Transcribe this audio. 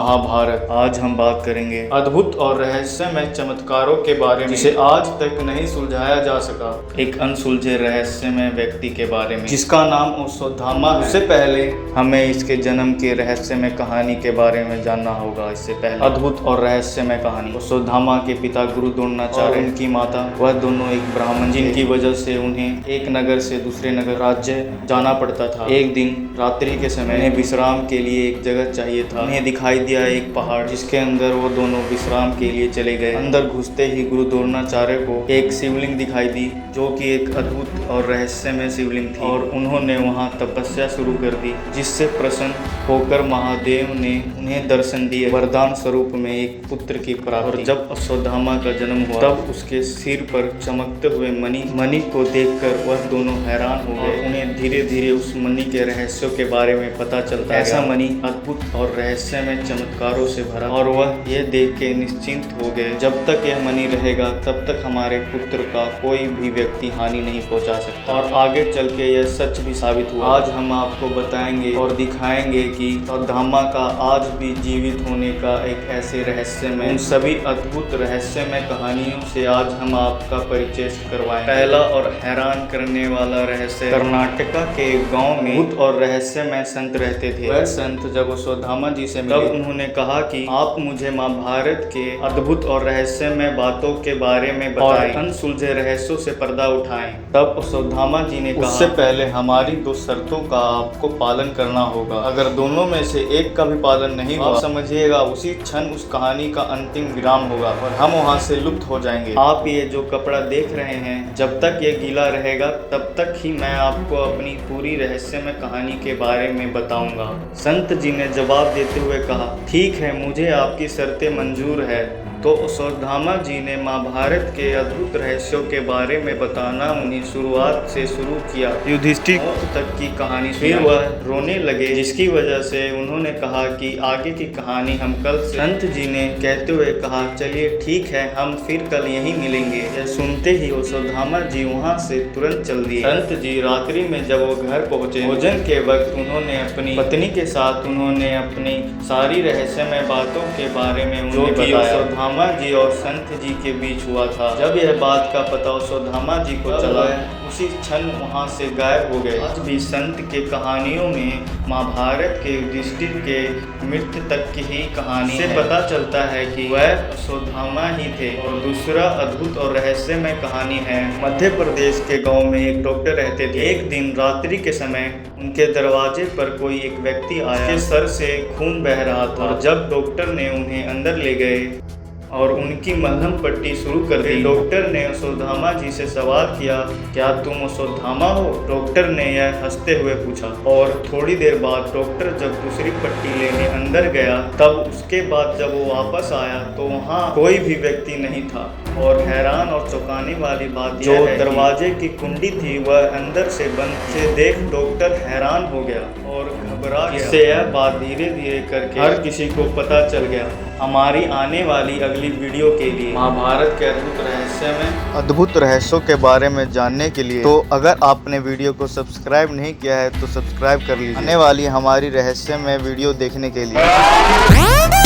महाभारत। आज हम बात करेंगे अद्भुत और रहस्यमय चमत्कारों के बारे में जिसे आज तक नहीं सुलझाया जा सका। एक अनसुलझे रहस्यमय व्यक्ति के बारे में जिसका नाम अश्वत्थामा है। उससे पहले हमें इसके जन्म की रहस्यमय कहानी के बारे में जानना होगा। इससे पहले अद्भुत और रहस्यमय कहानी। अश्वत्थामा के पिता गुरु द्रोणाचार्य, उनकी माता, वह दोनों एक ब्राह्मण, जिनकी वजह से उन्हें एक नगर से दूसरे नगर राज्य जाना पड़ता था। एक दिन रात्रि के समय उन्हें विश्राम के लिए एक जगह चाहिए था। उन्हें दिखाई दिया एक पहाड़, जिसके अंदर वो दोनों विश्राम के लिए चले गए। अंदर घुसते ही गुरु द्रोणाचार्य को एक शिवलिंग दिखाई दी, जो कि एक अद्भुत और रहस्यमय शिवलिंग थी, और उन्होंने वहां तपस्या शुरू कर दी, जिससे प्रसन्न होकर महादेव ने उन्हें दर्शन दिए। वरदान स्वरूप में एक पुत्र की प्राप्ति। और जब अश्वत्थामा का जन्म हुआ, तब उसके सिर पर चमकते हुए मणि को देखकर वह दोनों हैरान हो गए। उन्हें धीरे धीरे उस मणि के रहस्यों के बारे में पता चलता है। ऐसा मणि अद्भुत और रहस्यमय चमत्कारों से भरा, और वह यह देख के निश्चिंत हो गए, जब तक यह मणि रहेगा तब तक हमारे पुत्र का कोई भी व्यक्ति हानि नहीं पहुंचा सकता। और आगे चल के यह सच भी साबित हुआ। आज हम आपको बताएंगे और दिखाएंगे कि अश्वत्थामा का आज भी जीवित होने का एक ऐसे रहस्यमय, उन सभी अद्भुत रहस्यमय कहानियों से आज हम आपका परिचय करवाएं। पहला और हैरान करने वाला रहस्य। कर्नाटका के गांव में भूत और रहस्यमय संत रहते थे। वह संत जब अश्वत्थामा जी से मिले, तब उन्होंने कहा कि आप मुझे महाभारत के अद्भुत और रहस्यमय बातों के बारे में बताएं, अनसुलझे रहस्यों से पर्दा उठाएं। तब अश्वत्थामा जी ने कहा, उससे पहले हमारी दो शर्तों का आपको पालन करना होगा। अगर दोनों में से एक का भी पालन नहीं हुआ, आप समझिएगा उसी क्षण उस कहानी का अंतिम विराम होगा और हम वहाँ से लुप्त हो जाएंगे। आप ये जो कपड़ा देख रहे हैं, जब तक ये गीला रहेगा तब तक ही मैं आपको अपनी पूरी रहस्यमय कहानी के बारे में बताऊंगा। संत जी ने जवाब देते हुए कहा, ठीक है, मुझे आपकी शर्तें मंजूर है। तो अश्वत्थामा जी ने महाभारत के अद्भुत रहस्यों के बारे में बताना उन्हें शुरुआत से शुरू किया, युधिष्ठिर तक की कहानी। फिर वह रोने लगे, जिसकी वजह से उन्होंने कहा कि आगे की कहानी हम कल से। संत जी ने कहते हुए कहा, चलिए ठीक है, हम फिर कल यहीं मिलेंगे। यह सुनते ही अश्वत्थामा जी वहां से तुरंत चल दिए। संत जी रात्रि में जब वो घर पहुंचे, भोजन के वक्त उन्होंने अपनी पत्नी के साथ उन्होंने अपनी सारी रहस्यमय बातों के बारे में उन्हें बताया। अश्वत्थामा जी और संत जी के बीच हुआ था। जब यह बात का पता अश्वत्थामा जी को चला, उसी क्षण वहां से गायब हो गए। आज भी संत के कहानियों में महाभारत के युधिष्ठिर के मृत्यु तक की ही कहानी से पता चलता है कि वह अश्वत्थामा ही थे। और दूसरा अद्भुत और रहस्यमय कहानी है। मध्य प्रदेश के गांव में एक डॉक्टर रहते थे। एक दिन रात्रि के समय उनके दरवाजे पर कोई एक व्यक्ति आया, उसके सर से खून बह रहा था। और जब डॉक्टर ने उन्हें अंदर ले गए और उनकी मलहम पट्टी शुरू कर दी, डॉक्टर ने अश्वत्थामा जी से सवाल किया, क्या तुम अश्वत्थामा हो? डॉक्टर ने यह हंसते हुए पूछा। और थोड़ी देर बाद डॉक्टर जब दूसरी पट्टी लेने अंदर गया, तब उसके बाद जब वो वापस आया तो वहाँ कोई भी व्यक्ति नहीं था। और हैरान और चौंकाने वाली बात जो दरवाजे की कुंडी थी वह अंदर से बंद से देख डॉक्टर हैरान हो गया और घबरा गया। इससे यह बात धीरे धीरे करके हर किसी को पता चल गया। हमारी आने वाली अगली वीडियो के लिए महाभारत के अद्भुत रहस्यों के बारे में जानने के लिए, तो अगर आपने वीडियो को सब्सक्राइब नहीं किया है तो सब्सक्राइब कर लीजिए आने वाली हमारी रहस्यमय वीडियो देखने के लिए।